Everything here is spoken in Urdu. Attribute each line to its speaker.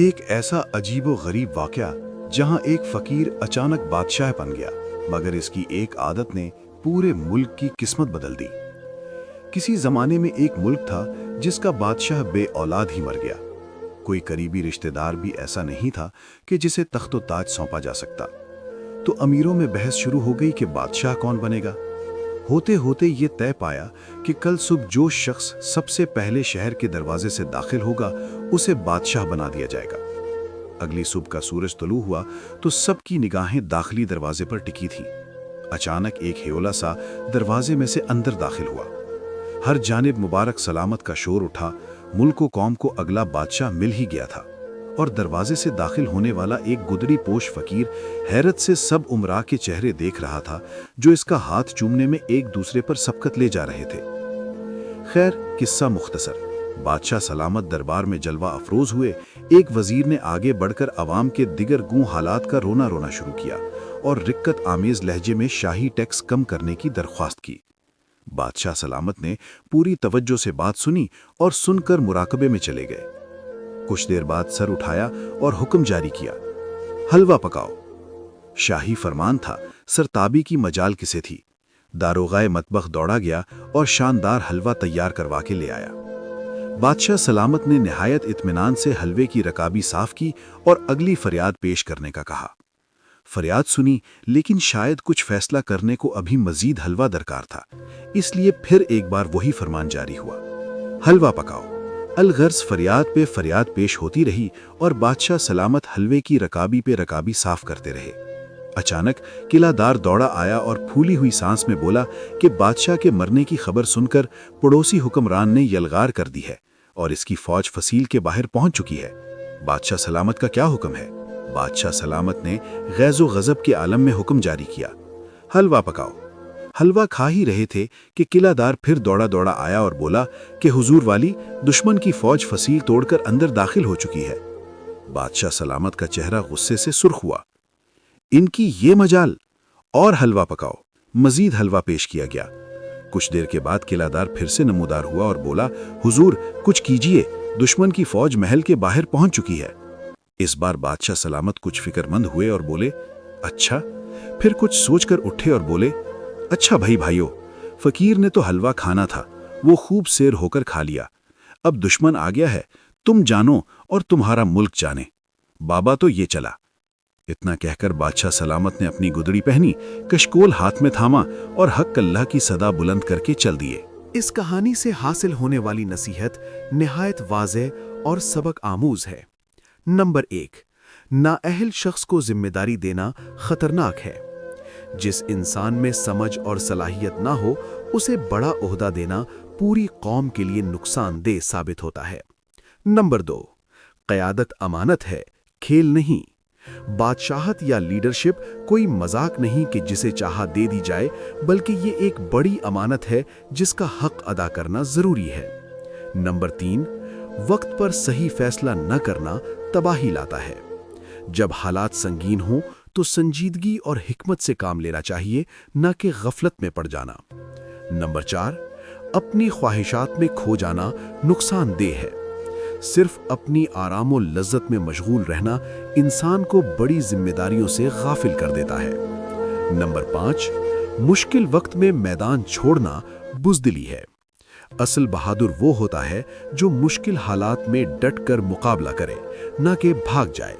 Speaker 1: ایک ایسا عجیب و غریب واقعہ جہاں ایک فقیر اچانک بادشاہ بن گیا، مگر اس کی ایک عادت نے پورے ملک کی قسمت بدل دی۔ کسی زمانے میں ایک ملک تھا جس کا بادشاہ بے اولاد ہی مر گیا۔ کوئی قریبی رشتہ دار بھی ایسا نہیں تھا کہ جسے تخت و تاج سونپا جا سکتا۔ تو امیروں میں بحث شروع ہو گئی کہ بادشاہ کون بنے گا۔ ہوتے ہوتے یہ طے پایا کہ کل صبح جو شخص سب سے پہلے شہر کے دروازے سے داخل ہوگا اسے بادشاہ بنا دیا جائے گا۔ اگلی صبح کا سورج طلوع ہوا تو سب کی نگاہیں داخلی دروازے پر ٹکی تھیں۔ اچانک ایک ہیولا سا دروازے میں سے اندر داخل ہوا۔ ہر جانب مبارک سلامت کا شور اٹھا۔ ملک و قوم کو اگلا بادشاہ مل ہی گیا تھا، اور دروازے سے داخل ہونے والا ایک گدڑی پوش فقیر حیرت سے سب امراء کے چہرے دیکھ رہا تھا جو اس کا ہاتھ چومنے میں ایک دوسرے پر سبقت لے جا رہے تھے۔ خیر، قصہ مختصر۔ بادشاہ سلامت دربار میں جلوہ افروز ہوئے۔ ایک وزیر نے آگے بڑھ کر عوام کے دیگر گوں حالات کا رونا شروع کیا اور رقت آمیز لہجے میں شاہی ٹیکس کم کرنے کی درخواست کی۔ بادشاہ سلامت نے پوری توجہ سے بات سنی اور سن کر مراقبے میں چلے گئے۔ کچھ دیر بعد سر اٹھایا اور حکم جاری کیا، حلوہ پکاؤ۔ شاہی فرمان تھا، سرتابی کی مجال کسے تھی۔ داروغہ مطبخ دوڑا گیا اور شاندار حلوہ تیار کروا کے لے آیا۔ بادشاہ سلامت نے نہایت اطمینان سے حلوے کی رکابی صاف کی اور اگلی فریاد پیش کرنے کا کہا۔ فریاد سنی، لیکن شاید کچھ فیصلہ کرنے کو ابھی مزید حلوہ درکار تھا، اس لیے پھر ایک بار وہی فرمان جاری ہوا، حلوہ پکاؤ۔ الغرض فریاد پہ فریاد پیش ہوتی رہی اور بادشاہ سلامت حلوے کی رکابی پہ رکابی صاف کرتے رہے۔ اچانک قلعہ دار دوڑا آیا اور پھولی ہوئی سانس میں بولا کہ بادشاہ کے مرنے کی خبر سن کر پڑوسی حکمران نے یلغار کر دی ہے اور اس کی فوج فصیل کے باہر پہنچ چکی ہے۔ بادشاہ سلامت کا کیا حکم ہے؟ بادشاہ سلامت نے غیظ و غضب کے عالم میں حکم جاری کیا، حلوہ پکاؤ۔ حلوہ کھا ہی رہے تھے کہ قلعہ دار پھر دوڑا آیا اور بولا کہ حضور والی، دشمن کی فوج فصیل توڑ کر اندر داخل ہو چکی ہے۔ بادشاہ سلامت کا چہرہ غصے سے سرخ ہوا۔ ان کی یہ مجال، اور حلوہ پکاؤ۔ مزید حلوہ پیش کیا گیا۔ کچھ دیر کے بعد قلعہ دار پھر سے نمودار ہوا اور بولا، حضور کچھ کیجئے، دشمن کی فوج محل کے باہر پہنچ چکی ہے۔ اس بار بادشاہ سلامت کچھ فکر مند ہوئے اور بولے، اچھا۔ پھر کچھ سوچ کر اٹھے اور بولے، اچھا بھائیو، فقیر نے تو حلوہ کھانا تھا، وہ خوب سیر ہو کر کھا لیا۔ اب دشمن آ گیا ہے، تم جانو اور تمہارا ملک جانے۔ بابا تو یہ چلا۔ اتنا کہہ کر بادشاہ سلامت نے اپنی گدڑی پہنی، کشکول ہاتھ میں تھاما اور حق اللہ کی صدا بلند کر کے چل دیے۔
Speaker 2: اس کہانی سے حاصل ہونے والی نصیحت نہایت واضح اور سبق آموز ہے۔ نمبر 1، نااہل شخص کو ذمہ داری دینا خطرناک ہے۔ جس انسان میں سمجھ اور صلاحیت نہ ہو اسے بڑا عہدہ دینا پوری قوم کے لیے نقصان دہ ثابت ہوتا ہے۔ نمبر 2، قیادت امانت ہے، کھیل نہیں۔ بادشاہت یا لیڈرشپ کوئی مذاق نہیں کہ جسے چاہا دے دی جائے، بلکہ یہ ایک بڑی امانت ہے جس کا حق ادا کرنا ضروری ہے۔ نمبر 3، وقت پر صحیح فیصلہ نہ کرنا تباہی لاتا ہے۔ جب حالات سنگین ہوں تو سنجیدگی اور حکمت سے کام لینا چاہیے، نہ کہ غفلت میں پڑ جانا۔ نمبر 4، اپنی خواہشات میں کھو جانا نقصان دہ ہے۔ صرف اپنی آرام و لذت میں مشغول رہنا انسان کو بڑی ذمہ داریوں سے غافل کر دیتا ہے۔ نمبر 5، مشکل وقت میں میدان چھوڑنا بزدلی ہے۔ اصل بہادر وہ ہوتا ہے جو مشکل حالات میں ڈٹ کر مقابلہ کرے، نہ کہ بھاگ جائے۔